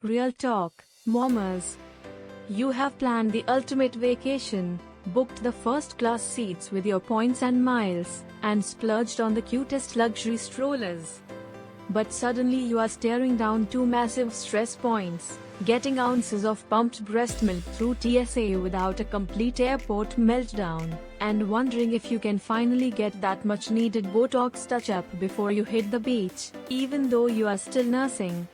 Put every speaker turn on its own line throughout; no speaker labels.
Real talk, mommers. You have planned the ultimate vacation, booked the first-class seats with your points and miles, and splurged on the cutest luxury strollers. But suddenly you are staring down two massive stress points, getting ounces of pumped breast milk through TSA without a complete airport meltdown, and wondering if you can finally get that much-needed Botox touch-up before you hit the beach, even though you are still nursing.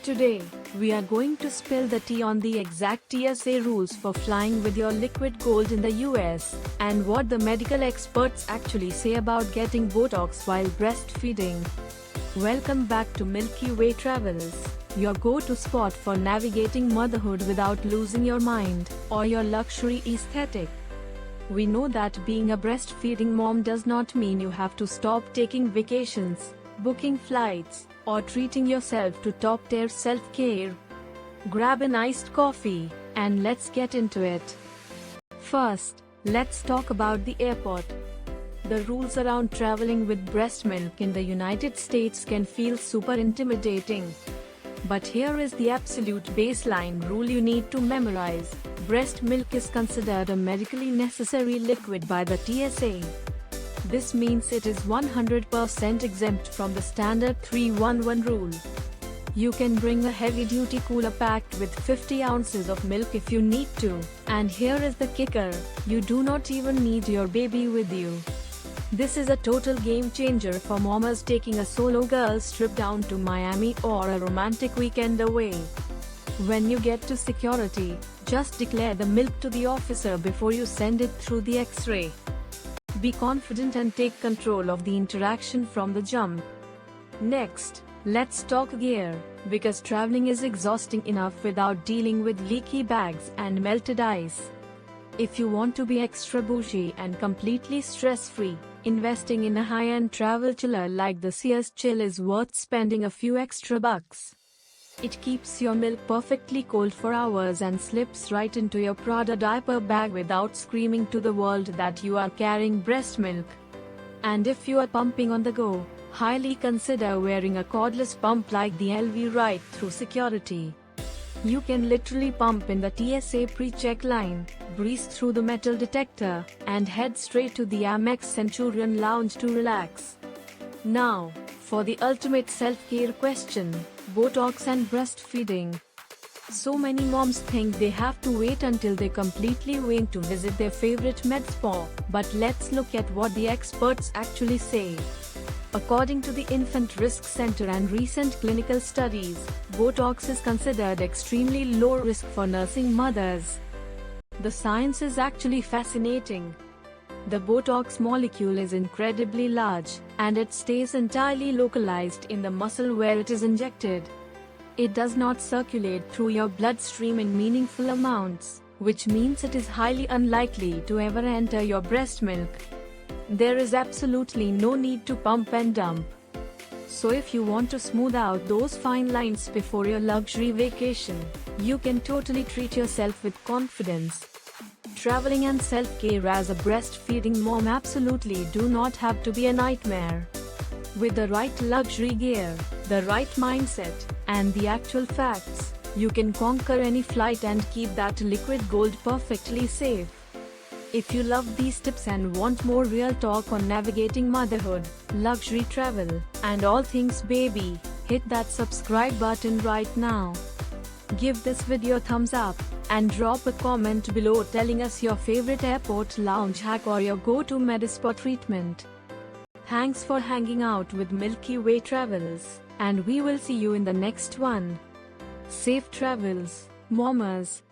Today, we are going to spill the tea on the exact TSA rules for flying with your liquid gold in the US, and what the medical experts actually say about getting Botox while breastfeeding. Welcome back to Milky Way Travels, your go-to spot for navigating motherhood without losing your mind, or your luxury aesthetic. We know that being a breastfeeding mom does not mean you have to stop taking vacations, booking flights, or treating yourself to top-tier self-care. Grab an iced coffee, and let's get into it. First, let's talk about the airport. The rules around traveling with breast milk in the United States can feel super intimidating. But here is the absolute baseline rule you need to memorize. Breast milk is considered a medically necessary liquid by the TSA. This means it is 100% exempt from the standard 311 rule. You can bring a heavy-duty cooler packed with 50 ounces of milk if you need to, and here is the kicker, you do not even need your baby with you. This is a total game changer for mamas taking a solo girls trip down to Miami or a romantic weekend away. When you get to security, just declare the milk to the officer before you send it through the X-ray. Be confident and take control of the interaction from the jump. Next, let's talk gear, because traveling is exhausting enough without dealing with leaky bags and melted ice. If you want to be extra bougie and completely stress-free, investing in a high-end travel chiller like the Sears Chill is worth spending a few extra bucks. It keeps your milk perfectly cold for hours and slips right into your Prada diaper bag without screaming to the world that you are carrying breast milk. And if you are pumping on the go, highly consider wearing a cordless pump like the LV right through security. You can literally pump in the TSA pre-check line, breeze through the metal detector, and head straight to the Amex Centurion Lounge to relax. Now, for the ultimate self-care question, Botox and breastfeeding. So many moms think they have to wait until they completely wane to visit their favorite med spa, but let's look at what the experts actually say. According to the Infant Risk Center and recent clinical studies, Botox is considered extremely low risk for nursing mothers. The science is actually fascinating. The Botox molecule is incredibly large, and it stays entirely localized in the muscle where it is injected. It does not circulate through your bloodstream in meaningful amounts, which means it is highly unlikely to ever enter your breast milk. There is absolutely no need to pump and dump. So if you want to smooth out those fine lines before your luxury vacation, you can totally treat yourself with confidence. Traveling and self-care as a breastfeeding mom absolutely do not have to be a nightmare. With the right luxury gear, the right mindset, and the actual facts, you can conquer any flight and keep that liquid gold perfectly safe. If you love these tips and want more real talk on navigating motherhood, luxury travel, and all things baby, hit that subscribe button right now. Give this video a thumbs up, and drop a comment below telling us your favorite airport lounge hack or your go-to med spa treatment. Thanks for hanging out with Milky Way Travels, and we will see you in the next one. Safe travels, mommers.